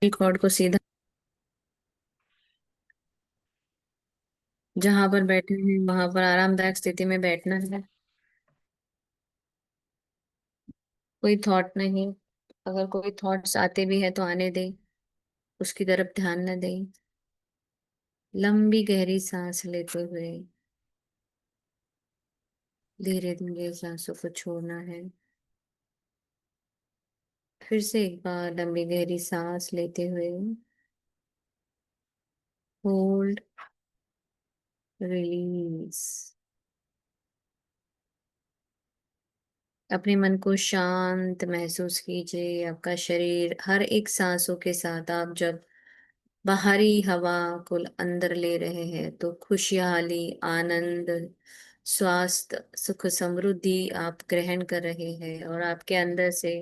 Cord को सीधा जहां पर बैठे हैं वहां पर आरामदायक स्थिति में बैठना है। कोई थॉट नहीं। अगर कोई थॉट्स आते भी है तो आने दें, उसकी तरफ ध्यान न दें। लंबी गहरी सांस लेते हुए धीरे धीरे सांसों को छोड़ना है। फिर से एक बार लंबी गहरी सांस लेते हुए होल्ड, रिलीज। अपने मन को शांत महसूस कीजिए। आपका शरीर हर एक सांसों के साथ आप जब बाहरी हवा को अंदर ले रहे हैं तो खुशहाली, आनंद, स्वास्थ्य, सुख, समृद्धि आप ग्रहण कर रहे हैं। और आपके अंदर से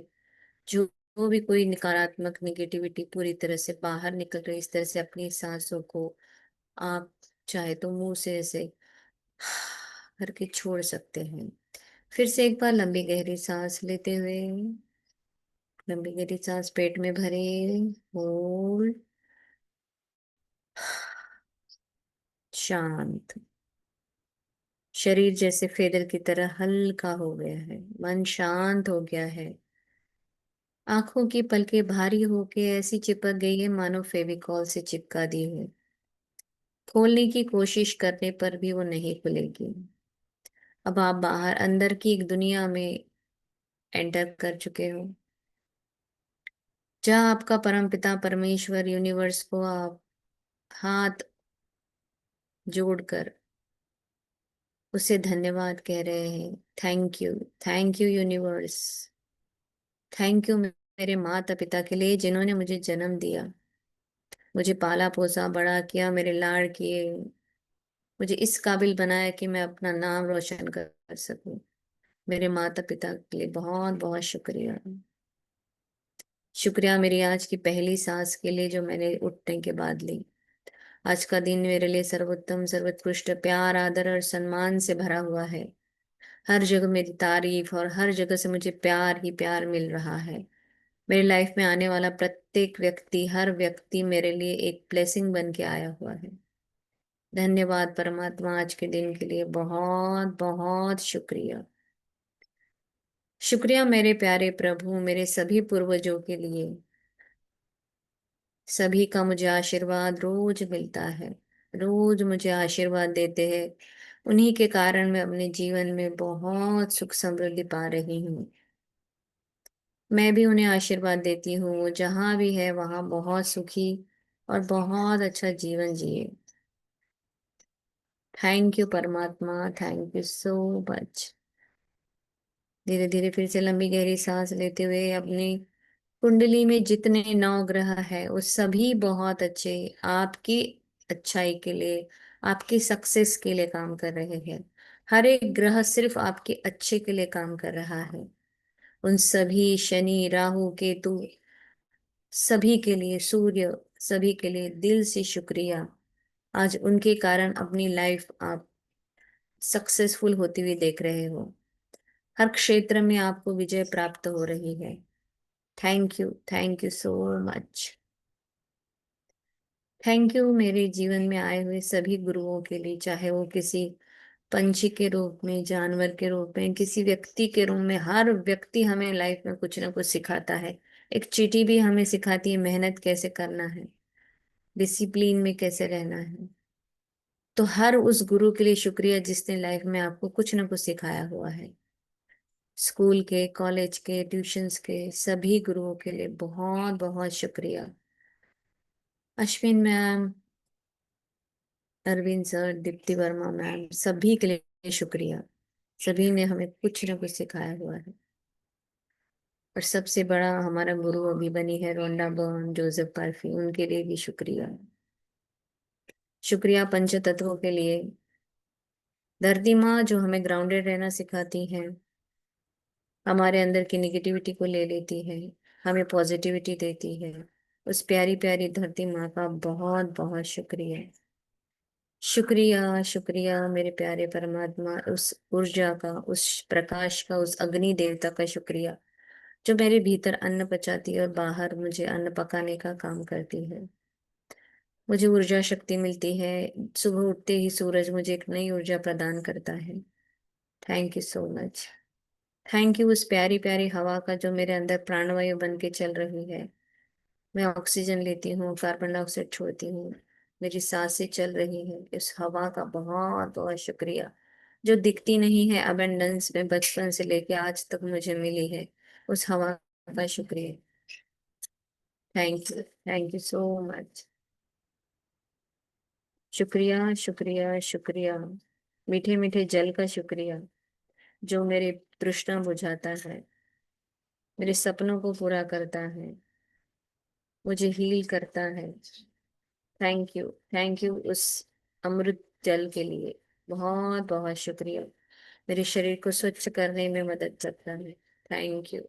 जो जो भी कोई नकारात्मक नेगेटिविटी पूरी तरह से बाहर निकल रही है। इस तरह से अपनी सांसों को आप चाहे तो मुंह से ऐसे करके छोड़ सकते हैं। फिर से एक बार लंबी गहरी सांस लेते हुए लंबी गहरी सांस पेट में भरे, होल्ड, शांत। शरीर जैसे फेदर की तरह हल्का हो गया है, मन शांत हो गया है। आंखों की पलकें भारी होके ऐसी चिपक गई है मानो फेविकॉल से चिपका दी है। खोलने की कोशिश करने पर भी वो नहीं खुलेगी। अब आप बाहर अंदर की एक दुनिया में एंटर कर चुके हो, जहाँ आपका परमपिता परमेश्वर यूनिवर्स को आप हाथ जोड़कर उसे धन्यवाद कह रहे हैं। Thank you universe. Thank you मेरे माता पिता के लिए जिन्होंने मुझे जन्म दिया, मुझे पाला पोसा बड़ा किया, मेरे लाड़ किए, मुझे इस काबिल बनाया कि मैं अपना नाम रोशन कर सकूं। मेरे माता पिता के लिए बहुत बहुत शुक्रिया। शुक्रिया मेरी आज की पहली सांस के लिए जो मैंने उठने के बाद ली। आज का दिन मेरे लिए सर्वोत्तम, सर्वोत्कृष्ट, प्यार, आदर और सम्मान से भरा हुआ है। हर जगह मेरी तारीफ और हर जगह से मुझे प्यार ही प्यार मिल रहा है। मेरी लाइफ में आने वाला प्रत्येक व्यक्ति, हर व्यक्ति मेरे लिए एक ब्लेसिंग बन के आया हुआ है। धन्यवाद परमात्मा, आज के दिन के लिए बहुत बहुत शुक्रिया। शुक्रिया मेरे प्यारे प्रभु, मेरे सभी पूर्वजों के लिए। सभी का मुझे आशीर्वाद रोज मिलता है, रोज मुझे आशीर्वाद देते हैं। उन्हीं के कारण मैं अपने जीवन में बहुत सुख समृद्धि पा रही हूँ। मैं भी उन्हें आशीर्वाद देती हूँ, वो जहाँ भी है वहाँ बहुत सुखी और बहुत अच्छा जीवन जिए। थैंक यू परमात्मा, थैंक यू सो मच। धीरे धीरे फिर से लंबी गहरी सांस लेते हुए अपनी कुंडली में जितने नौ ग्रह है वो सभी बहुत अच्छे, आपकी अच्छाई के लिए, आपकी सक्सेस के लिए काम कर रहे हैं। हर एक ग्रह सिर्फ आपके अच्छे के लिए काम कर रहा है। उन सभी शनि, राहु, केतु, सभी के लिए, सूर्य, सभी के लिए दिल से शुक्रिया। आज उनके कारण अपनी लाइफ आप सक्सेसफुल होती हुई देख रहे हो। हर क्षेत्र में आपको विजय प्राप्त हो रही है। Thank you so much. Thank you मेरे जीवन में आए हुए सभी गुरुओं के लिए, चाहे वो किसी पंछी के रूप में, जानवर के रूप में, किसी व्यक्ति के रूप में। हर व्यक्ति हमें लाइफ में कुछ ना कुछ सिखाता है। एक चींटी भी हमें सिखाती है मेहनत कैसे करना है, डिसिप्लिन में कैसे रहना है। तो हर उस गुरु के लिए शुक्रिया जिसने लाइफ में आपको कुछ ना कुछ सिखाया हुआ है। स्कूल के, कॉलेज के, ट्यूशंस के सभी गुरुओं के लिए बहुत बहुत शुक्रिया। Ashwin ma'am, Arvind sir, Deepti Verma ma'am, सभी के लिए शुक्रिया। सभी ने हमें कुछ ना कुछ सिखाया हुआ है। और सबसे बड़ा हमारा गुरु अभी बनी है रोंडा बर्न, जोसेफ पर्फी, उनके लिए भी शुक्रिया। शुक्रिया पंच तत्वों के लिए। धरती माँ जो हमें ग्राउंडेड रहना सिखाती है, हमारे अंदर की निगेटिविटी को ले लेती है, हमें पॉजिटिविटी देती है। उस प्यारी प्यारी धरती माँ का बहुत बहुत शुक्रिया। शुक्रिया शुक्रिया मेरे प्यारे परमात्मा, उस ऊर्जा का, उस प्रकाश का, उस अग्नि देवता का शुक्रिया जो मेरे भीतर अन्न पचाती है और बाहर मुझे अन्न पकाने का काम करती है। मुझे ऊर्जा शक्ति मिलती है। सुबह उठते ही सूरज मुझे एक नई ऊर्जा प्रदान करता है। Thank you so much. Thank you उस प्यारी प्यारी हवा का जो मेरे अंदर प्राणवायु बन के चल रही है। मैं ऑक्सीजन लेती हूँ, कार्बन डाइऑक्साइड छोड़ती हूँ। मेरी सांसें चल रही है। इस हवा का बहुत बहुत शुक्रिया, जो दिखती नहीं है, अबेंडेंस में बचपन से लेके आज तक मुझे मिली है। उस हवा का शुक्रिया। Thank you so much. शुक्रिया शुक्रिया शुक्रिया। मीठे मीठे जल का शुक्रिया, जो मेरे तृष्णा बुझाता है, मेरे सपनों को पूरा करता है, मुझे हील करता है। थैंक यू उस अमृत जल के लिए। बहुत बहुत शुक्रिया। मेरे शरीर को स्वच्छ करने में मदद करता है। Thank you.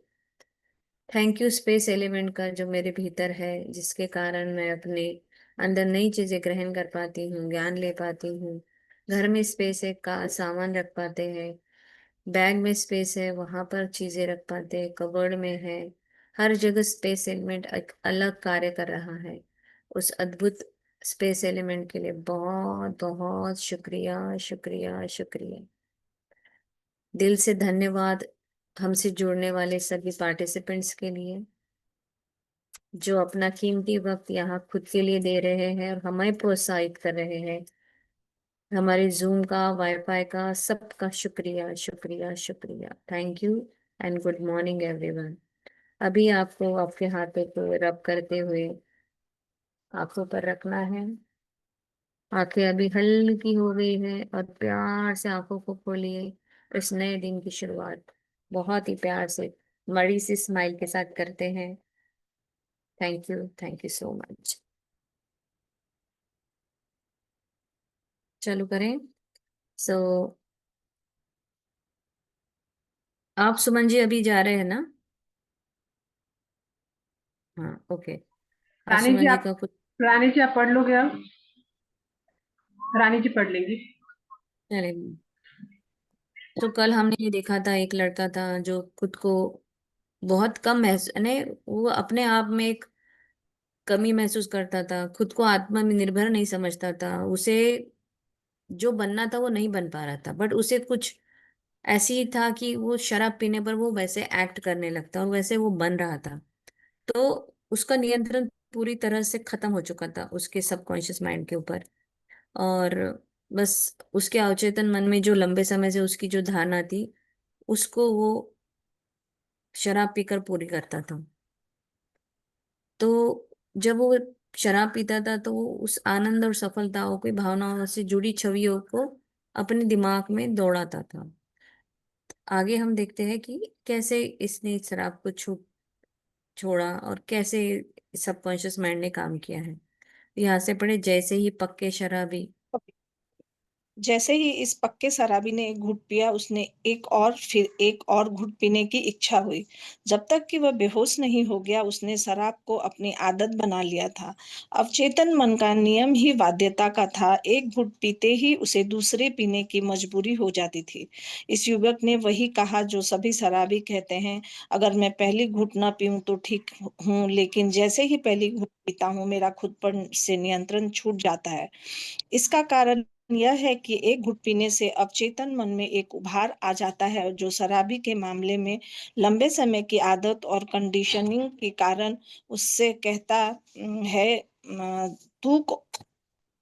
Thank you space element का, जो मेरे भीतर है, जिसके कारण मैं अपने अंदर नई चीजें ग्रहण कर पाती हूँ, ज्ञान ले पाती हूँ। घर में स्पेस है, का सामान रख पाते हैं। बैग में स्पेस है, वहां पर चीजें रख पाते हैं। कबर्ड में है। हर जगह स्पेस एलिमेंट एक अलग कार्य कर रहा है। उस अद्भुत स्पेस एलिमेंट के लिए बहुत बहुत शुक्रिया शुक्रिया शुक्रिया। दिल से धन्यवाद हमसे जुड़ने वाले सभी पार्टिसिपेंट्स के लिए, जो अपना कीमती वक्त यहाँ खुद के लिए दे रहे हैं और हमें प्रोत्साहित कर रहे हैं। हमारे जूम का, वाईफाई का, सबका शुक्रिया शुक्रिया शुक्रिया। Thank you and good morning everyone. अभी आपको आपके हाथों को रब करते हुए आंखों पर रखना है। आंखें अभी हल्की हो गई है और प्यार से आंखों को खोलिए। इस नए दिन की शुरुआत बहुत ही प्यार से, बड़ी सी स्माइल के साथ करते हैं। Thank you so much. चालू करें। सो आप सुमन जी अभी जा रहे हैं ना? हाँ, ओके। आज रानी जी सुमन जी आप का कुछ रानी जी आप पढ़ लोगे अब? रानी जी पढ़ लेंगी। चले। तो कल हमने ये देखा था, एक लड़का था जो खुद को बहुत कम महसूस ने, वो अपने आप में एक कमी महसूस करता था, खुद को आत्मनिर्भर नहीं समझता था। उसे जो बनना था वो नहीं बन पा रहा था, बट उसे कुछ ऐसी ही था कि वो शराब पीने पर वो वैसे एक्ट करने लगता और वैसे वो बन रहा था। तो उसका नियंत्रण पूरी तरह से खत्म हो चुका था उसके सबकॉन्शियस माइंड के ऊपर। और बस उसके अवचेतन मन में जो लंबे समय से उसकी जो धारणा थी, उसको वो शराब पीकर पूरी करता था। तो जब वो शराब पीता था तो वो उस आनंद और सफलताओं की भावनाओं से जुड़ी छवियों को अपने दिमाग में दौड़ाता था। आगे हम देखते हैं कि कैसे इसने इस शराब को छोड़ा और कैसे सबकॉन्शियस माइंड ने काम किया है। यहाँ से पढ़े, जैसे ही पक्के शराबी। जैसे ही इस पक्के शराबी ने एक घूंट पिया, उसने एक और फिर एक और घूंट पीने की इच्छा हुई। जब तक कि वह बेहोश नहीं हो गया, उसने शराब को अपनी आदत बना लिया था। अवचेतन मन का नियम ही बाध्यता का था। एक घूंट पीते ही उसे दूसरे पीने की मजबूरी हो जाती थी। इस युवक ने वही कहा जो सभी शराबी कहते हैं, अगर मैं पहली घूंट न पीऊं तो ठीक हूं, लेकिन जैसे ही पहली घूंट पीता हूं मेरा खुद पर से नियंत्रण छूट जाता है। इसका कारण यह है कि एक घुट पीने से अवचेतन मन में एक उभार आ जाता है, जो शराबी के मामले में लंबे समय की आदत और कंडीशनिंग के कारण उससे कहता है, तू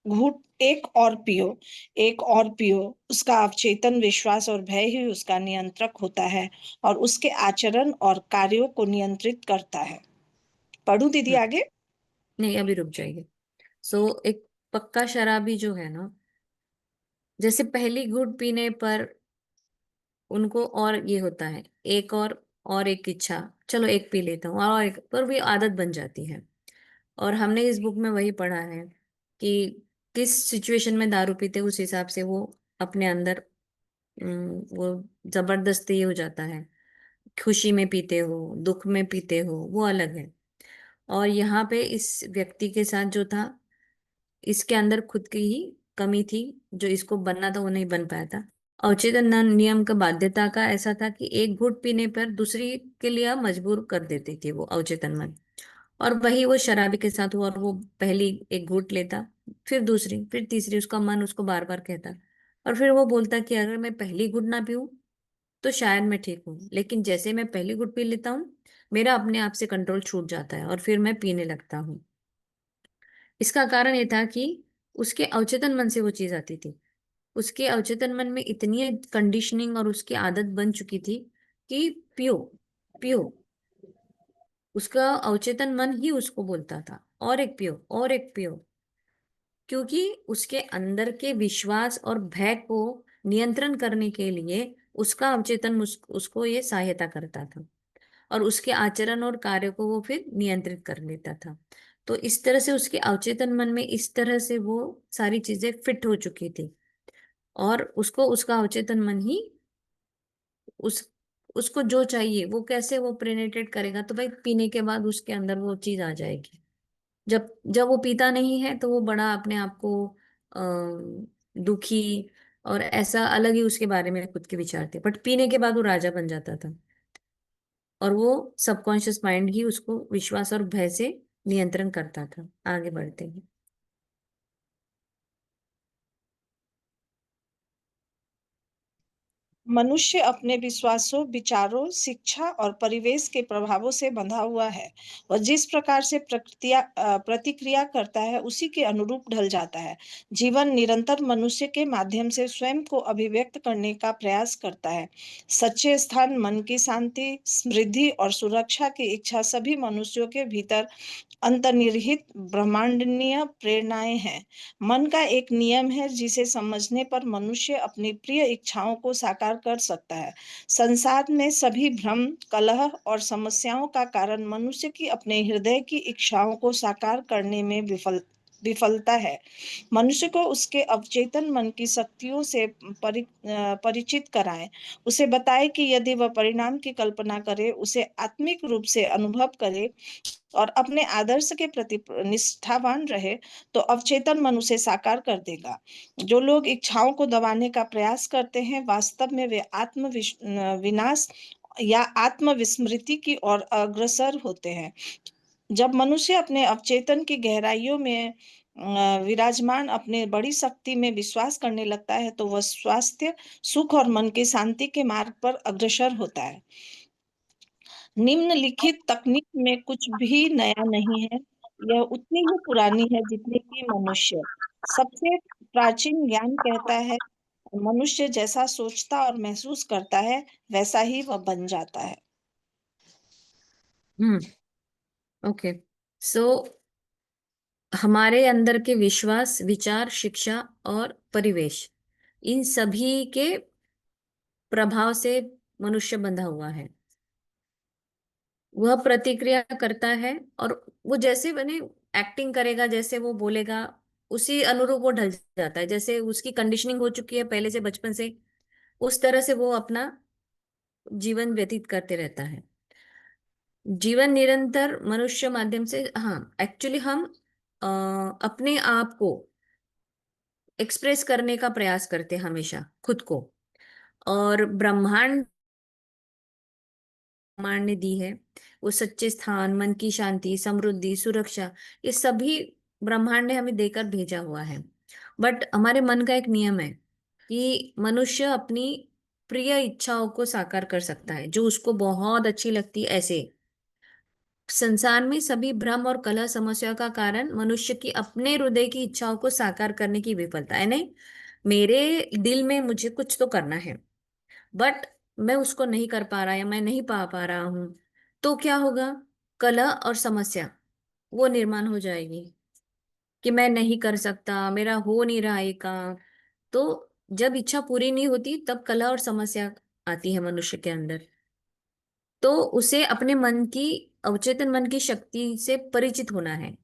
घूट एक और पियो, एक और पियो। उसका अवचेतन विश्वास और भय ही उसका नियंत्रक होता है और उसके आचरण और कार्यों को नियंत्रित करता है। पढ़ूं दीदी हम्म, आगे? नहीं, अभी रुक जाइए। एक पक्का शराबी जो है ना, जैसे पहली घूंट पीने पर उनको और ये होता है, एक और एक इच्छा, चलो एक पी लेता हूँ और एक, पर भी आदत बन जाती है। और हमने इस बुक में वही पढ़ा है कि किस सिचुएशन में दारू पीते उस हिसाब से वो अपने अंदर वो जबरदस्ती ये हो जाता है। खुशी में पीते हो, दुख में पीते हो, वो अलग है। और यहाँ पे इस व्यक्ति के साथ जो था, इसके अंदर खुद की ही कमी थी, जो इसको बनना था वो नहीं बन पाया था। अवचेतन नियम का बाध्यता का ऐसा था कि एक घूंट पीने पर दूसरी के लिए मजबूर कर देती थी वो अवचेतन मन। और वही वो शराबी के साथ हुआ, और वो पहली एक घूंट लेता, फिर दूसरी, फिर तीसरी, उसका मन उसको बार बार कहता, और फिर वो बोलता कि अगर मैं पहली घूंट ना पीऊं तो शायद मैं ठीक हूँ, लेकिन जैसे मैं पहली घूंट पी लेता हूँ मेरा अपने आप से कंट्रोल छूट जाता है और फिर मैं पीने लगता हूँ। इसका कारण ये था कि उसके अवचेतन मन से वो चीज आती थी। उसके अवचेतन मन में इतनी कंडीशनिंग और उसकी आदत बन चुकी थी कि पियो, पियो। उसका अवचेतन मन ही उसको बोलता था और एक पियो, और एक पियो, क्योंकि उसके अंदर के विश्वास और भय को नियंत्रण करने के लिए उसका अवचेतन उसको ये सहायता करता था, और उसके आचरण और कार्य को वो फिर नियंत्रित कर लेता था। तो इस तरह से उसके अवचेतन मन में इस तरह से वो सारी चीजें फिट हो चुकी थी, और उसको उसका अवचेतन मन ही उस उसको जो चाहिए वो कैसे वो प्रेनेटेट करेगा, तो भाई पीने के बाद उसके अंदर वो चीज आ जाएगी। जब जब वो पीता नहीं है तो वो बड़ा अपने आप को दुखी और ऐसा अलग ही उसके बारे में खुद के विचार थे, बट पीने के बाद वो राजा बन जाता था, और वो सबकॉन्शियस माइंड ही उसको विश्वास और भय से नियंत्रण करता था। आगे बढ़ते हैं। मनुष्य अपने विश्वासों, विचारों, शिक्षा और परिवेश के प्रभावों से बंधा हुआ है। वह जिस प्रकार से प्रतिक्रिया करता है उसी के अनुरूप ढल जाता है। जीवन निरंतर मनुष्य के माध्यम से स्वयं को अभिव्यक्त करने का प्रयास करता है। सच्चे स्थान, मन की शांति, समृद्धि और सुरक्षा की इच्छा सभी मनुष्यों के भीतर अंतर्निहित ब्रह्मांडीय प्रेरणाएं हैं। मन का एक नियम है जिसे समझने पर मनुष्य अपनी प्रिय इच्छाओं को साकार कर सकता है। संसार में सभी भ्रम, कलह और समस्याओं का कारण मनुष्य की अपने हृदय की इच्छाओं को साकार करने में विफलता है। मनुष्य को उसके अवचेतन मन की शक्तियों से परिचित कराएं। उसे बताएं कि यदि वह परिणाम की कल्पना करे, उसे आत्मिक रूप से अनुभव करे और अपने आदर्श के प्रति निष्ठावान रहे, तो अवचेतन मन उसे साकार कर देगा। जो लोग इच्छाओं को दबाने का प्रयास करते हैं, वास्तव में वे आत्म विनाश या आत्म विस्मृति की ओर अग्रसर होते हैं। जब मनुष्य अपने अवचेतन की गहराइयों में विराजमान अपने बड़ी शक्ति में विश्वास करने लगता है, तो वह स्वास्थ्य, सुख और मन की शांति के मार्ग पर अग्रसर होता है। निम्नलिखित तकनीक में कुछ भी नया नहीं है। यह उतनी ही पुरानी है जितनी कि मनुष्य। सबसे प्राचीन ज्ञान कहता है, मनुष्य जैसा सोचता और महसूस करता है, वैसा ही वह बन जाता है। हम्म। ओके। सो हमारे अंदर के विश्वास, विचार, शिक्षा और परिवेश, इन सभी के प्रभाव से मनुष्य बंधा हुआ है। वह प्रतिक्रिया करता है, और वो जैसे बने एक्टिंग करेगा, जैसे वो बोलेगा उसी अनुरूप वो ढल जाता है। जैसे उसकी कंडीशनिंग हो चुकी है पहले से, बचपन से, उस तरह से वो अपना जीवन व्यतीत करते रहता है। जीवन निरंतर मनुष्य माध्यम से, हाँ एक्चुअली हम अपने आप को एक्सप्रेस करने का प्रयास करते हैं हमेशा खुद को, और ब्रह्मांड ब्रह्मांड ने दी है वो सच्चे स्थान, मन की शांति, समृद्धि, सुरक्षा, ये सभी ब्रह्मांड ने हमें देकर भेजा हुआ है। बट हमारे मन का एक नियम है कि मनुष्य अपनी प्रिय इच्छाओं को साकार कर सकता है, जो उसको बहुत अच्छी लगती है ऐसे। संसार में सभी भ्रम और कलह समस्या का कारण मनुष्य की अपने हृदय की इच्छाओं को साकार करने की विफलता है। नहीं, मेरे दिल में मुझे कुछ तो करना है, बट मैं उसको नहीं कर पा रहा या मैं नहीं पा रहा हूं, तो क्या होगा? कलह और समस्या वो निर्माण हो जाएगी कि मैं नहीं कर सकता, मेरा हो नहीं रहा है काम। तो जब इच्छा पूरी नहीं होती तब कलह और समस्या आती है मनुष्य के अंदर। तो उसे अपने मन की, अवचेतन मन की शक्ति से परिचित होना है,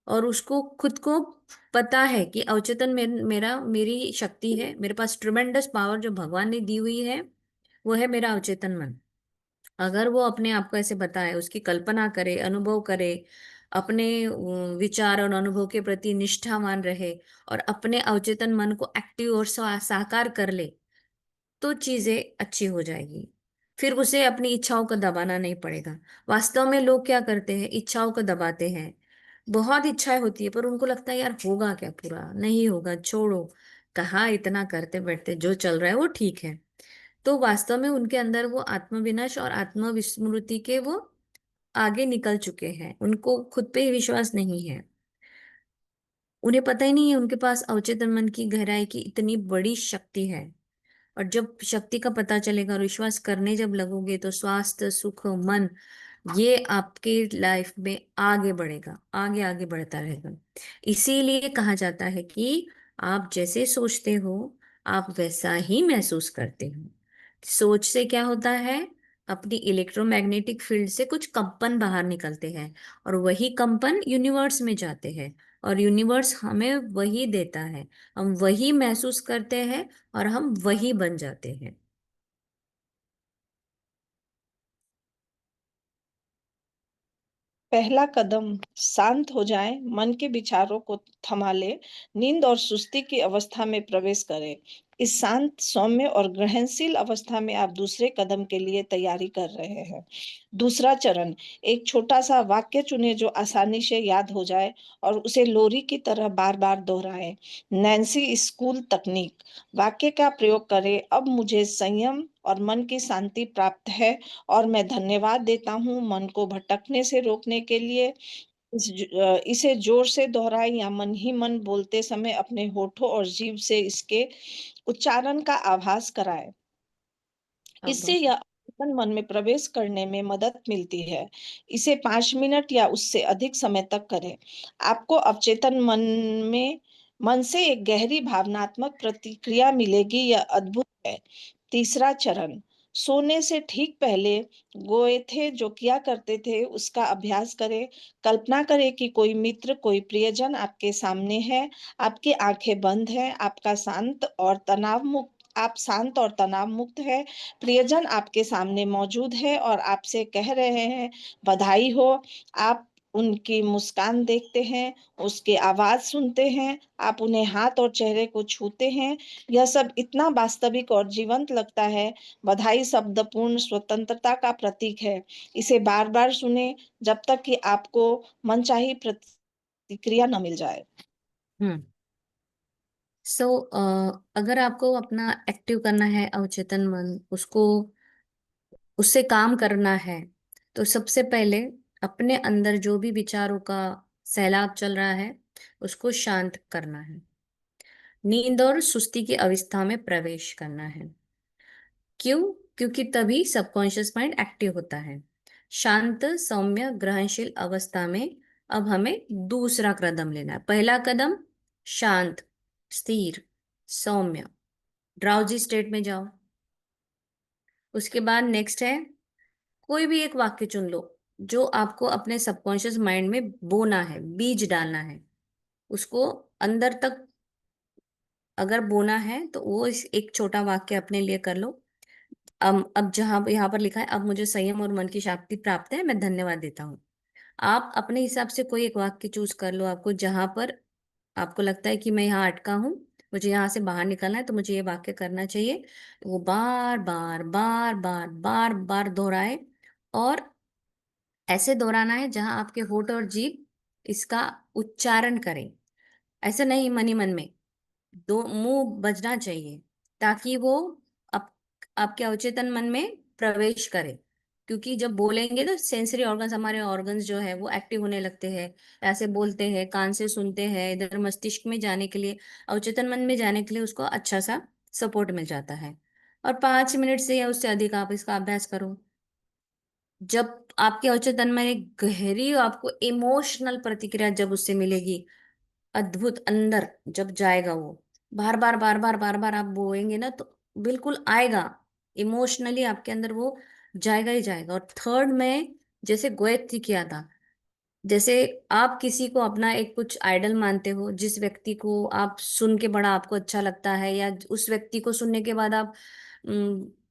और उसको खुद को पता है कि अवचेतन मेरी शक्ति है, मेरे पास ट्रिमेंडस पावर जो भगवान ने दी हुई है, वो है मेरा अवचेतन मन। अगर वो अपने आप को ऐसे बताए, उसकी कल्पना करे, अनुभव करे, अपने विचार और अनुभव के प्रति निष्ठावान रहे, और अपने अवचेतन मन को एक्टिव और साकार कर ले, तो चीजें अच्छी हो जाएगी। फिर उसे अपनी इच्छाओं को दबाना नहीं पड़ेगा। वास्तव में लोग क्या करते हैं, इच्छाओं को दबाते हैं। बहुत इच्छाएं होती है पर उनको लगता है यार होगा क्या, पूरा नहीं होगा, छोड़ो, कहाँ इतना करते बैठते, जो चल रहा है वो ठीक है। तो वास्तव में उनके अंदर वो आत्मविनाश और आत्मविस्मृति के वो आगे निकल चुके हैं, उनको खुद पे ही विश्वास नहीं है। उन्हें पता ही नहीं है उनके पास अवचेतन मन की गहराई की इतनी बड़ी शक्ति है। और जब शक्ति का पता चलेगा और विश्वास करने जब लगोगे तो स्वास्थ्य, सुख, मन, ये आपके लाइफ में आगे बढ़ेगा, आगे आगे बढ़ता रहेगा। इसीलिए कहा जाता है कि आप जैसे सोचते हो आप वैसा ही महसूस करते हो। सोच से क्या होता है, अपनी इलेक्ट्रोमैग्नेटिक फील्ड से कुछ कंपन बाहर निकलते हैं और वही कंपन यूनिवर्स में जाते हैं और यूनिवर्स हमें वही देता है। हम वही महसूस करते हैं और हम वही बन जाते हैं। पहला कदम, शांत हो जाए, मन के विचारों को थमा ले, नींद और सुस्ती की अवस्था में प्रवेश करें। इस शांत, सौम्य और ग्रहणशील अवस्था में आप दूसरे कदम के लिए तैयारी कर रहे हैं। दूसरा चरण, एक छोटा सा वाक्य चुने जो आसानी से याद हो जाए और उसे लोरी की तरह बार बार दोहराएं। नैन्सी स्कूल तकनीक। वाक्य का प्रयोग करें, अब मुझे संयम और मन की शांति प्राप्त है और मैं धन्यवाद देता हूँ मन को भटकने से रोकने के लिए। इसे जोर से दोहराएं या मन ही मन बोलते समय अपने होठों और जीभ से इसके उच्चारण का आभास कराएं। अब इससे यह अवचेतन मन में प्रवेश करने में मदद मिलती है। इसे 5 मिनट या उससे अधिक समय तक करें। आपको अवचेतन मन से एक गहरी भावनात्मक प्रतिक्रिया मिलेगी, यह अद्भुत है। तीसरा चरण, सोने से ठीक पहले गोए थे जो किया करते थे उसका अभ्यास करें। कल्पना करें कि कोई मित्र, कोई प्रियजन आपके सामने है, आपकी आंखें बंद हैं, आप शांत और तनाव मुक्त है। प्रियजन आपके सामने मौजूद है और आपसे कह रहे हैं बधाई हो। आप उनकी मुस्कान देखते हैं, उसकी आवाज सुनते हैं, आप उन्हें हाथ और चेहरे को छूते हैं। यह सब इतना वास्तविक और जीवंत लगता है। बधाई शब्द पूर्ण स्वतंत्रता का प्रतीक है। इसे बार बार सुने जब तक कि आपको मनचाही प्रतिक्रिया न मिल जाए। हम्म सो अगर आपको अपना एक्टिव करना है अवचेतन मन, उसको उससे काम करना है, तो सबसे पहले अपने अंदर जो भी विचारों का सैलाब चल रहा है उसको शांत करना है। नींद और सुस्ती की अवस्था में प्रवेश करना है। क्यों? क्योंकि तभी सबकॉन्शियस माइंड एक्टिव होता है। शांत, सौम्य, ग्रहणशील अवस्था में अब हमें दूसरा कदम लेना है। पहला कदम शांत, स्थिर, सौम्य, ड्राउजी स्टेट में जाओ। उसके बाद नेक्स्ट है, कोई भी एक वाक्य चुन लो जो आपको अपने सबकॉन्शियस माइंड में बोना है, बीज डालना है। उसको अंदर तक अगर बोना है तो वो इस एक छोटा वाक्य अपने लिए कर लो। अब जहां यहाँ पर लिखा है, अब मुझे संयम और मन की शक्ति प्राप्त है, मैं धन्यवाद देता हूँ। आप अपने हिसाब से कोई एक वाक्य चूज कर लो, आपको जहां पर आपको लगता है कि मैं यहाँ अटका हूँ, मुझे यहाँ से बाहर निकलना है, तो मुझे ये वाक्य करना चाहिए। वो बार बार बार बार बार बार दोहराए और ऐसे दोहराना है जहां आपके होंठ और जीभ इसका उच्चारण करें। ऐसे नहीं मन ही मन में, दो मुंह बजना चाहिए ताकि वो आप, आपके अवचेतन मन में प्रवेश करे। क्योंकि जब बोलेंगे तो सेंसरी ऑर्गन्स, हमारे ऑर्गन्स जो है वो एक्टिव होने लगते हैं। ऐसे बोलते हैं, कान से सुनते हैं, इधर मस्तिष्क में जाने के लिए, अवचेतन मन में जाने के लिए उसको अच्छा सा सपोर्ट मिल जाता है। और 5 मिनट से या उससे अधिक आप इसका अभ्यास करो। जब आपके अवचेतन में एक गहरी आपको इमोशनल प्रतिक्रिया जब उससे मिलेगी, अद्भुत अंदर जब जाएगा वो, बार बार बार बार बार बार आप बोएंगे ना तो बिल्कुल आएगा। इमोशनली आपके अंदर वो जाएगा ही जाएगा। और थर्ड में, जैसे गोएत्थी किया था, जैसे आप किसी को अपना एक कुछ आइडल मानते हो, जिस व्यक्ति को आप सुन के बड़ा आपको अच्छा लगता है, या उस व्यक्ति को सुनने के बाद आप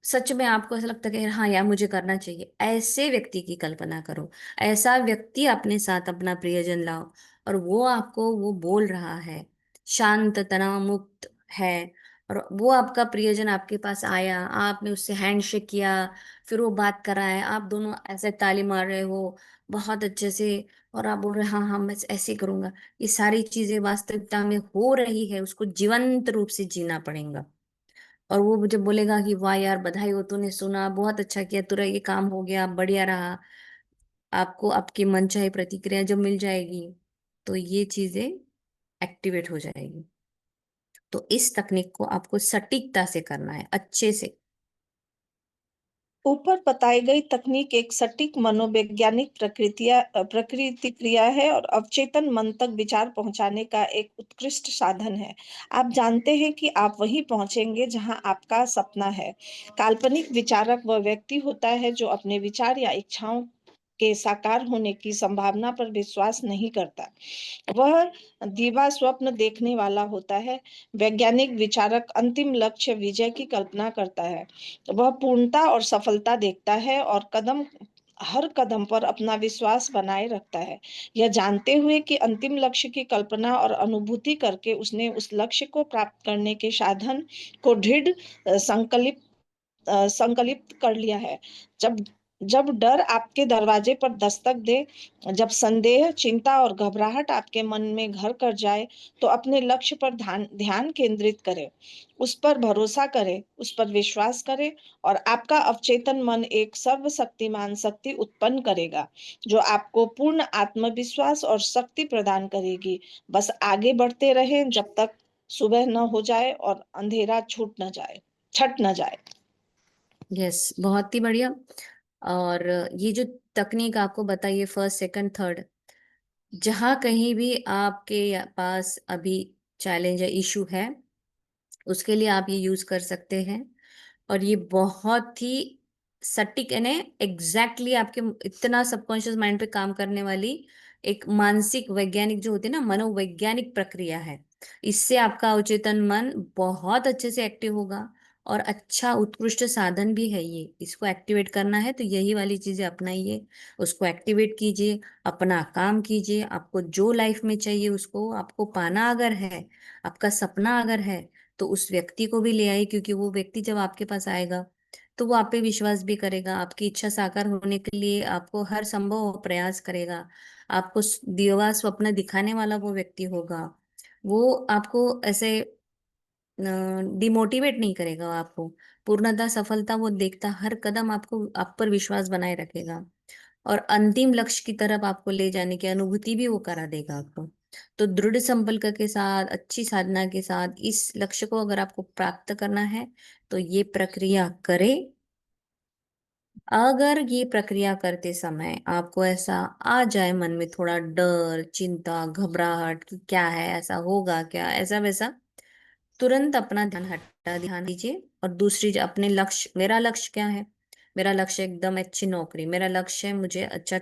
सच में आपको ऐसा लगता है कि हाँ यार मुझे करना चाहिए, ऐसे व्यक्ति की कल्पना करो। ऐसा व्यक्ति अपने साथ अपना प्रियजन लाओ और वो आपको वो बोल रहा है, शांत, तनाव मुक्त है, और वो आपका प्रियजन आपके पास आया, आपने उससे हैंडशेक किया, फिर वो बात कर रहा है, आप दोनों ऐसे ताली मार रहे हो बहुत अच्छे से, और आप बोल रहे हाँ हाँ मैं ऐसे ही करूंगा। ये सारी चीजें वास्तविकता में हो रही है, उसको जीवंत रूप से जीना पड़ेगा। और वो मुझे बोलेगा कि वाह यार बधाई हो, तूने सुना, बहुत अच्छा किया, तेरा ये काम हो गया, बढ़िया रहा। आपको आपकी मनचाही प्रतिक्रिया जब मिल जाएगी तो ये चीजें एक्टिवेट हो जाएगी। तो इस तकनीक को आपको सटीकता से करना है, अच्छे से। ऊपर बताई गई तकनीक एक सटीक मनोवैज्ञानिक प्रकृति क्रिया है और अवचेतन मन तक विचार पहुंचाने का एक उत्कृष्ट साधन है। आप जानते हैं कि आप वहीं पहुंचेंगे जहां आपका सपना है। काल्पनिक विचारक वह व्यक्ति होता है जो अपने विचार या इच्छाओं के साकार होने की संभावना पर विश्वास नहीं करता। वह दिवा स्वप्न देखने वाला होता है। वैज्ञानिक विचारक अंतिम लक्ष्य विजय की कल्पना करता है। वह पूर्णता और सफलता देखता है और हर कदम पर अपना विश्वास बनाए रखता है, यह जानते हुए कि अंतिम लक्ष्य की कल्पना और अनुभूति करके उसने उस लक्ष्य को प्राप्त करने के साधन को दृढ़ संकल्पित कर लिया है। जब जब डर आपके दरवाजे पर दस्तक दे, जब संदेह, चिंता और घबराहट आपके मन में घर कर जाए, तो अपने लक्ष्य पर ध्यान ध्यान केंद्रित करें, उस पर भरोसा करें, उस पर विश्वास करें, और आपका अवचेतन मन एक सर्वशक्तिमान शक्ति उत्पन्न करेगा जो आपको पूर्ण आत्मविश्वास और शक्ति प्रदान करेगी। बस आगे बढ़ते रहें जब तक सुबह न हो जाए और अंधेरा छट न जाए। यस, बहुत ही बढ़िया। और ये जो तकनीक आपको बताइए, फर्स्ट सेकंड थर्ड, जहां कहीं भी आपके पास अभी चैलेंज या इशू है, उसके लिए आप ये यूज कर सकते हैं। और ये बहुत ही सटीक यानी एग्जैक्टली आपके इतना सबकॉन्शियस माइंड पे काम करने वाली एक मानसिक वैज्ञानिक जो होती है ना, मनोवैज्ञानिक प्रक्रिया है। इससे आपका अवचेतन मन बहुत अच्छे से एक्टिव होगा। और अच्छा उत्कृष्ट साधन भी है ये, इसको एक्टिवेट करना है तो यही वाली चीजें अपनाइए, उसको एक्टिवेट कीजिए, अपना काम कीजिए। आपको जो लाइफ में चाहिए उसको आपको पाना अगर है, आपका सपना अगर है, तो उस व्यक्ति को भी ले आइए, क्योंकि वो व्यक्ति जब आपके पास आएगा तो वो आप पे विश्वास भी करेगा, आपकी इच्छा साकार होने के लिए आपको हर संभव प्रयास करेगा। आपको दिवा स्वप्न दिखाने वाला वो व्यक्ति होगा। वो आपको ऐसे डिमोटिवेट नहीं करेगा आपको, पूर्णतः सफलता वो देखता हर कदम आपको, आप पर विश्वास बनाए रखेगा। और अंतिम लक्ष्य की तरफ आपको ले जाने की अनुभूति भी वो करा देगा आपको। तो दृढ़ संकल्प के साथ, अच्छी साधना के साथ इस लक्ष्य को अगर आपको प्राप्त करना है तो ये प्रक्रिया करें। अगर ये प्रक्रिया करते समय आपको ऐसा आ जाए मन में थोड़ा डर, चिंता, घबराहट कि क्या है, ऐसा होगा क्या, ऐसा वैसा, तुरंत अपना ध्यान दीजिए। और दूसरी अपने लक्ष्य, मेरा लक्ष्य क्या है? मेरा लक्ष्य एकदम अच्छी नौकरी, मेरा लक्ष्य है मुझे अच्छा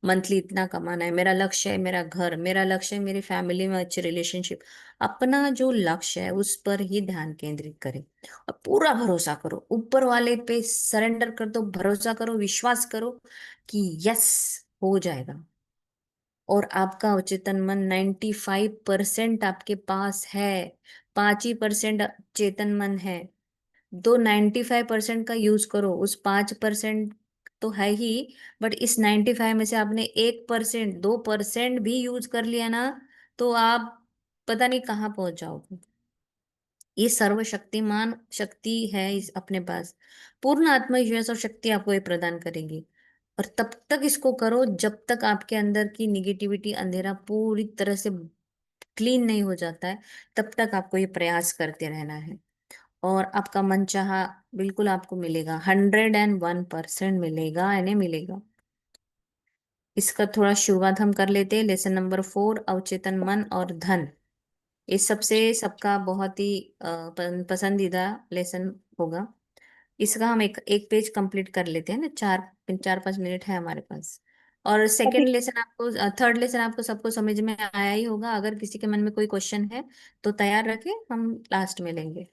मंथली इतना कमाना है, मेरा लक्ष्य है मेरा घर, मेरा लक्ष्य है मेरी फैमिली में अच्छी रिलेशनशिप। अपना जो लक्ष्य है उस पर ही ध्यान केंद्रित करें। और पूरा भरोसा करो ऊपर वाले पे, सरेंडर कर दो, भरोसा करो, विश्वास करो कि यस, हो जाएगा। और आपका अवचेतन मन 95% आपके पास है, 5% चेतन मन है। 95% का यूज करो, उस 5% तो है ही, बट इस 95 में से आपने 1%, 2% भी यूज कर लिया ना, तो आप पता नहीं कहाँ पहुंच जाओगे। ये सर्वशक्तिमान शक्ति है इस अपने पास, पूर्ण आत्मविश्वास और शक्ति आपको ये प्रदान करेगी। और तब तक इसको करो जब तक आपके अंदर की निगेटिविटी, अंधेरा पूरी तरह से क्लीन नहीं हो जाता है, तब तक आपको ये प्रयास करते रहना है। और आपका मनचाहा बिल्कुल आपको मिलेगा, 101% मिलेगा, यानी मिलेगा। इसका थोड़ा शुरुआत हम कर लेते हैं। लेसन नंबर 4, अवचेतन मन और धन। इस सबसे सबका बहुत ही पसंदीदा लेसन होगा। इसका हम एक एक पेज कंप्लीट कर लेते हैं ना, 4-5 मिनट है हमारे पास। और सेकंड लेसन आपको, थर्ड लेसन आपको सबको समझ में आया ही होगा। अगर किसी के मन में कोई क्वेश्चन है तो तैयार रखें, हम लास्ट में लेंगे।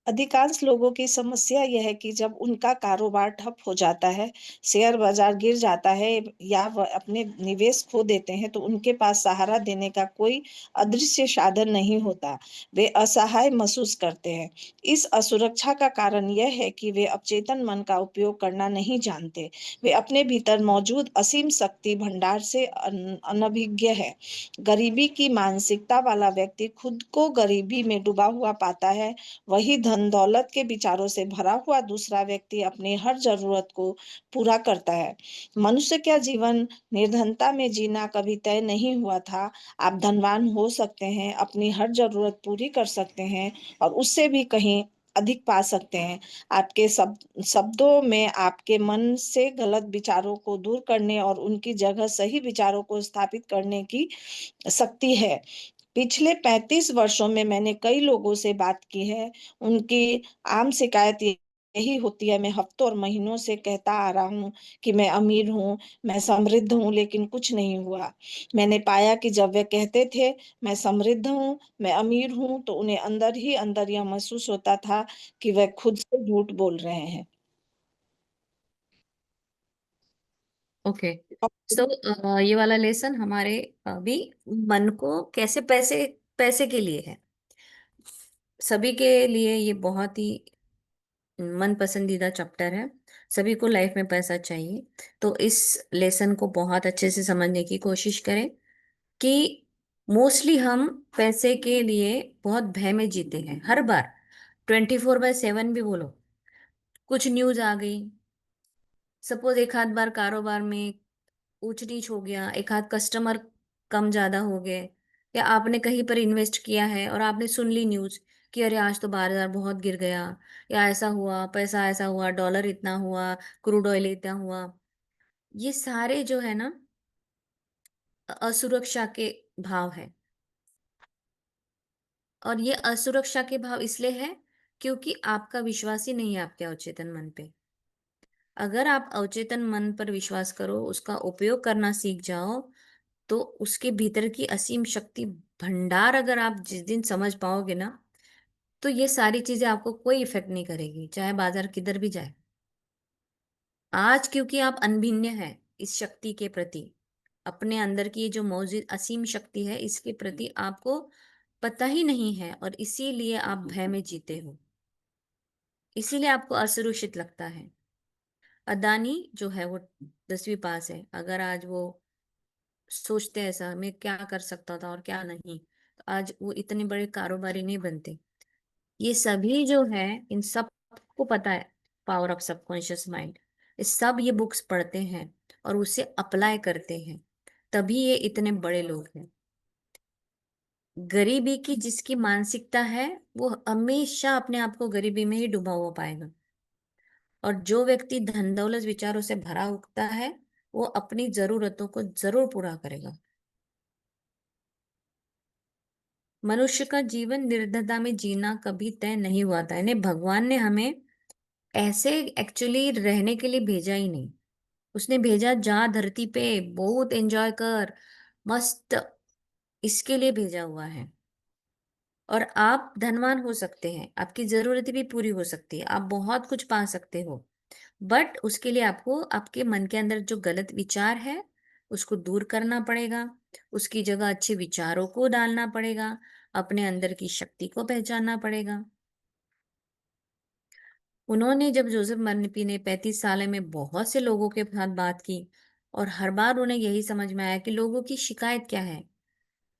अधिकांश लोगों की समस्या यह है कि जब उनका कारोबार ठप हो जाता है, शेयर बाजार गिर जाता है या वह अपने निवेश खो देते हैं, तो उनके पास सहारा देने का कोई अदृश्य साधन नहीं होता। वे असहाय महसूस करते हैं। इस असुरक्षा का कारण यह है कि वे अवचेतन मन का उपयोग करना नहीं जानते। वे अपने भीतर मौजूद असीम शक्ति भंडार से अनभिज्ञ है। गरीबी की मानसिकता वाला व्यक्ति खुद को गरीबी में डूबा हुआ पाता है। वही धन दौलत के विचारों से भरा हुआ दूसरा व्यक्ति अपनी हर जरूरत को पूरा करता है। मनुष्य का जीवन निर्धनता में जीना कभी तय नहीं हुआ था। आप धनवान हो सकते हैं, अपनी हर जरूरत पूरी कर सकते हैं और उससे भी कहीं अधिक पा सकते हैं। आपके शब्दों में आपके मन से गलत विचारों को दूर करने और उनकी जगह सही विचारों को स्थापित करने की शक्ति है। पिछले 35 वर्षों में मैंने कई लोगों से बात की है। उनकी आम शिकायत यही होती है, मैं हफ्तों और महीनों से कहता आ रहा हूँ कि मैं अमीर हूँ, मैं समृद्ध हूँ, लेकिन कुछ नहीं हुआ। मैंने पाया कि जब वे कहते थे मैं समृद्ध हूँ, मैं अमीर हूँ, तो उन्हें अंदर ही अंदर यह महसूस होता था कि वे खुद से झूठ बोल रहे हैं। ओके। सो ये वाला लेसन हमारे अभी मन को कैसे पैसे पैसे के लिए है। सभी के लिए ये बहुत ही मन पसंदीदा चैप्टर है। सभी को लाइफ में पैसा चाहिए। तो इस लेसन को बहुत अच्छे से समझने की कोशिश करें कि मोस्टली हम पैसे के लिए बहुत भय में जीते हैं हर बार। 24/7 भी बोलो, कुछ न्यूज आ गई। सपोज एक आध बार कारोबार में ऊंच नीच हो गया, एक आध कस्टमर कम ज्यादा हो गए, या आपने कहीं पर इन्वेस्ट किया है और आपने सुन ली न्यूज कि अरे आज तो बाजार बहुत गिर गया, या ऐसा हुआ, पैसा ऐसा हुआ, डॉलर इतना हुआ, क्रूड ऑयल इतना हुआ। ये सारे जो है ना असुरक्षा के भाव है। और ये असुरक्षा के भाव इसलिए है क्योंकि आपका विश्वास ही नहीं है आपके अवचेतन मन पे। अगर आप अवचेतन मन पर विश्वास करो, उसका उपयोग करना सीख जाओ, तो उसके भीतर की असीम शक्ति भंडार अगर आप जिस दिन समझ पाओगे ना, तो ये सारी चीजें आपको कोई इफेक्ट नहीं करेगी, चाहे बाजार किधर भी जाए। आज क्योंकि आप अनभिज्ञ हैं इस शक्ति के प्रति, अपने अंदर की जो मौजूद असीम शक्ति है इसके प्रति आपको पता ही नहीं है, और इसीलिए आप भय में जीते हो, इसीलिए आपको असुरक्षित लगता है। अदानी जो है वो 10वीं पास है, अगर आज वो सोचते ऐसा मैं क्या कर सकता था और क्या नहीं, तो आज वो इतने बड़े कारोबारी नहीं बनते। ये सभी जो है, इन सब को पता है पावर ऑफ सबकॉन्शियस माइंड। इस सब ये बुक्स पढ़ते हैं और उसे अप्लाई करते हैं, तभी ये इतने बड़े लोग हैं। गरीबी की जिसकी मानसिकता है वो हमेशा अपने आप को गरीबी में ही डूबा हुआ पाएगा। और जो व्यक्ति धन दौलत विचारों से भरा उठता है वो अपनी जरूरतों को जरूर पूरा करेगा। मनुष्य का जीवन निर्धनता में जीना कभी तय नहीं हुआ था, यानी भगवान ने हमें ऐसे एक्चुअली रहने के लिए भेजा ही नहीं। उसने भेजा जा धरती पे बहुत एंजॉय कर, मस्त, इसके लिए भेजा हुआ है। और आप धनवान हो सकते हैं, आपकी जरूरतें भी पूरी हो सकती है, आप बहुत कुछ पा सकते हो। बट उसके लिए आपको आपके मन के अंदर जो गलत विचार है उसको दूर करना पड़ेगा, उसकी जगह अच्छे विचारों को डालना पड़ेगा, अपने अंदर की शक्ति को पहचानना पड़ेगा। उन्होंने जब जोसेफ मर्फी ने 35 साल में बहुत से लोगों के साथ बात की, और हर बार उन्हें यही समझ में आया कि लोगों की शिकायत क्या है।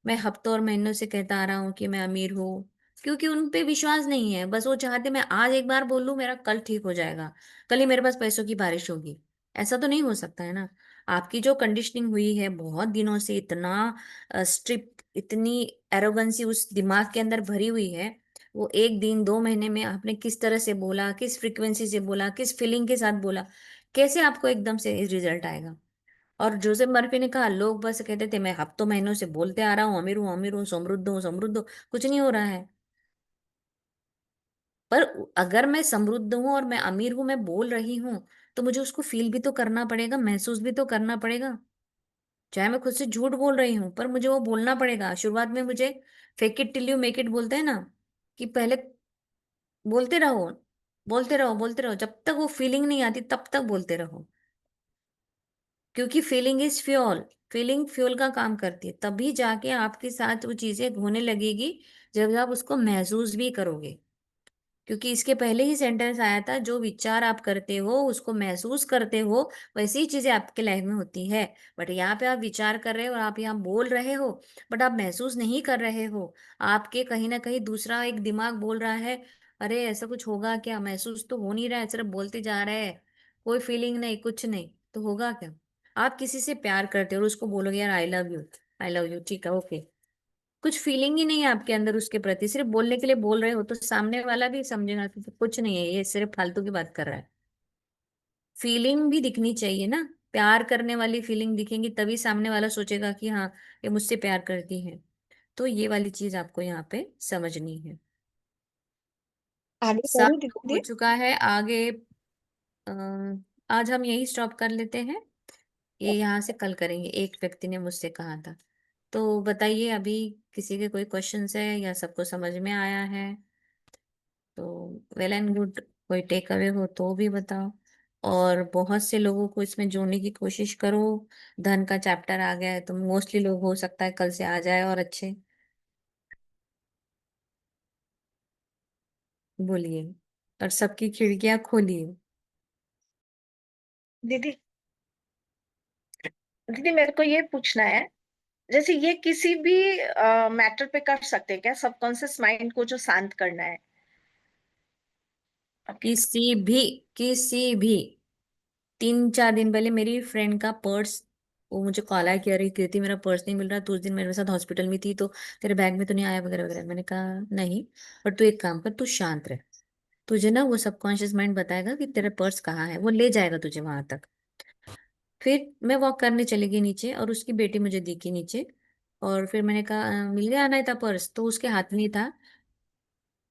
मैं हफ्तों और महीनों से कहता आ रहा हूँ कि मैं अमीर हूँ, क्योंकि उन पे विश्वास नहीं है। बस वो चाहते मैं आज एक बार बोल लूँ मेरा कल ठीक हो जाएगा, कल ही मेरे पास पैसों की बारिश होगी। ऐसा तो नहीं हो सकता है ना। आपकी जो कंडीशनिंग हुई है बहुत दिनों से, इतना स्ट्रिक्ट, इतनी एरोगेंसी उस दिमाग के अंदर भरी हुई है, वो एक दिन 2 महीने में आपने किस तरह से बोला, किस फ्रिक्वेंसी से बोला, किस फीलिंग के साथ बोला, कैसे आपको एकदम से रिजल्ट आएगा। और जोसेफ मर्फी ने कहा लोग बस कहते थे मैं हफ्तों महीनों से बोलते आ रहा हूँ अमीर हूँ अमीर हूँ, समृद्ध हूँ समृद्ध हूँ, कुछ नहीं हो रहा है। पर अगर मैं समृद्ध हूँ और मैं अमीर हूँ, मैं बोल रही हूँ, तो मुझे उसको फील भी तो करना पड़ेगा, महसूस भी तो करना पड़ेगा। चाहे मैं खुद से झूठ बोल रही हूँ पर मुझे वो बोलना पड़ेगा। शुरुआत में मुझे fake it till you make it बोलते हैं ना, कि पहले बोलते रहो, बोलते रहो, बोलते रहो, जब तक वो फीलिंग नहीं आती तब तक बोलते रहो, क्योंकि feeling is fuel. Feeling fuel का काम करती है, तभी जाके आपके साथ वो चीजें होने लगेगी जब आप उसको महसूस भी करोगे। क्योंकि इसके पहले ही सेंटेंस आया था, जो विचार आप करते हो उसको महसूस करते हो, वैसी ही चीजें आपके लाइफ में होती है। बट यहाँ पे आप विचार कर रहे हो और आप यहाँ बोल रहे हो, बट आप महसूस नहीं कर रहे हो। आपके कहीं ना कहीं दूसरा एक दिमाग बोल रहा है, अरे ऐसा कुछ होगा क्या, महसूस तो हो नहीं रहा है, सिर्फ बोलते जा रहे हैं, कोई फीलिंग नहीं, कुछ नहीं, तो होगा क्या। आप किसी से प्यार करते हो और उसको बोलोगे यार I love you, I love you, ठीक है, ओके, कुछ फीलिंग ही नहीं है आपके अंदर उसके प्रति, सिर्फ बोलने के लिए बोल रहे हो, तो सामने वाला भी समझेगा कि कुछ नहीं है, ये सिर्फ फालतू की बात कर रहा है। फीलिंग भी दिखनी चाहिए ना, प्यार करने वाली फीलिंग दिखेंगी तभी सामने वाला सोचेगा कि हाँ, ये मुझसे प्यार करती है। तो ये वाली चीज आपको यहाँ पे समझनी है। आगे सब बढ़े तो हो दीदी। चुका है आगे। अ, आज हम यही स्टॉप कर लेते हैं, ये यहाँ से कल करेंगे, एक व्यक्ति ने मुझसे कहा था। तो बताइए अभी, किसी के कोई क्वेश्चंस है या सबको समझ में आया है? तो वेल एंड गुड, कोई टेक अवे हो तो भी बताओ। और बहुत से लोगों को इसमें जोड़ने की कोशिश करो। धन का चैप्टर आ गया है तो मोस्टली लोग हो सकता है कल से आ जाए और अच्छे। बोलिए, और सबकी खिड़कियां खोलिए। दीदी, दीदी मेरे को ये पूछना है, जैसे ये किसी भी मैटर पे कर सकते हैं क्या, सबकॉन्शियस माइंड को जो शांत करना है? ओके। किसी भी, किसी भी, 3-4 दिन पहले मेरी फ्रेंड का पर्स, वो मुझे कॉल आया कि अरे कृति मेरा पर्स नहीं मिल रहा, तू उस दिन मेरे साथ हॉस्पिटल में थी, तो तेरे बैग में तो नहीं आया वगैरह वगैरह। मैंने कहा नहीं, पर तू एक काम कर, तू शांत रह, तुझे ना वो सबकॉन्शियस माइंड बताएगा कि तेरा पर्स कहाँ है, वो ले जाएगा तुझे वहां तक। फिर मैं वॉक करने चली गई नीचे और उसकी बेटी मुझे दिखी नीचे। और फिर मैंने कहा मिल गया ना था पर्स, तो उसके हाथ में ही था।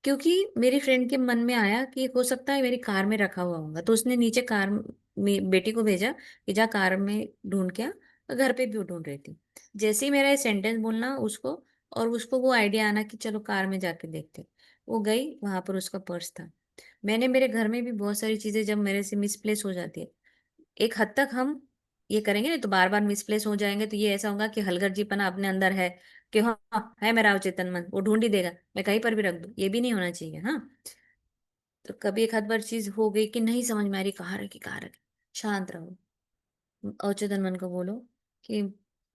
क्योंकि मेरी फ्रेंड के मन में आया कि हो सकता है मेरी कार में रखा हुआ होगा, तो उसने नीचे कार में बेटी को भेजा कि जा कार में ढूंढ के आ। और घर पे भी वो ढूंढ रही थी। जैसे ही मेरा ये सेंटेंस बोलना उसको, और उसको वो आइडिया आना कि चलो कार में जाके देखते, वो गई, वहां पर उसका पर्स था। मैंने मेरे घर में भी बहुत सारी चीजें जब मेरे से मिसप्लेस हो जाती है, एक हद तक हम ये करेंगे नहीं तो बार बार मिसप्लेस हो जाएंगे, तो ये ऐसा होगा कि हलगर्जीपना अपने अंदर है कि हाँ हाँ, है मेरा अवचेतन मन, वो ढूंढ ही देगा, मैं कहीं पर भी रख दूं, ये भी नहीं होना चाहिए। हाँ, तो कभी एक आध बार चीज हो गई कि नहीं समझ में आ रही, कहाँ रखी कहाँ रखी, शांत रहो, अवचेतन मन को बोलो कि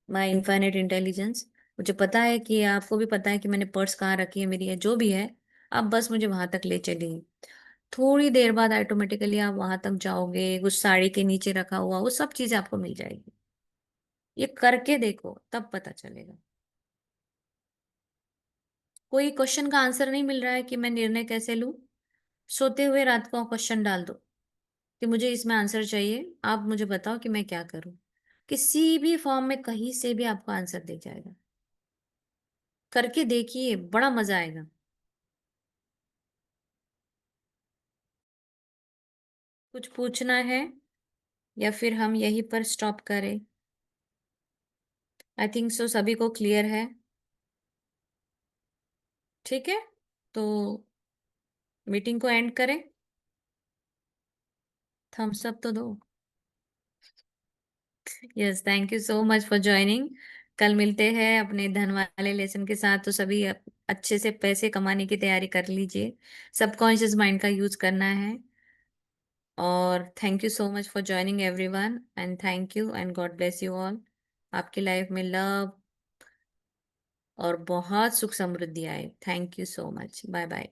माई इनफाइनाइट इंटेलिजेंस, मुझे पता है कि आपको भी पता है कि मैंने पर्स कहाँ रखी है, मेरी है जो भी है, आप बस मुझे वहां तक ले चलिए। थोड़ी देर बाद ऑटोमेटिकली आप वहां तक जाओगे, उस साड़ी के नीचे रखा हुआ वो सब चीजें आपको मिल जाएगी। ये करके देखो तब पता चलेगा। कोई क्वेश्चन का आंसर नहीं मिल रहा है कि मैं निर्णय कैसे लूं, सोते हुए रात को क्वेश्चन डाल दो कि मुझे इसमें आंसर चाहिए, आप मुझे बताओ कि मैं क्या करूं। किसी भी फॉर्म में कहीं से भी आपको आंसर दे जाएगा। करके देखिए, बड़ा मजा आएगा। कुछ पूछना है या फिर हम यहीं पर स्टॉप करें? आई थिंक सो सभी को क्लियर है। ठीक है, तो मीटिंग को एंड करें। थम्स अप तो दो। Yes, thank you so much for joining. कल मिलते हैं अपने धन वाले लेसन के साथ, तो सभी अच्छे से पैसे कमाने की तैयारी कर लीजिए, सबकॉन्शियस माइंड का यूज करना है। और thank you so much for joining everyone, and thank you and god bless you all. आपकी लाइफ में लव और बहुत सुख समृद्धि आए। Thank you so much, bye bye.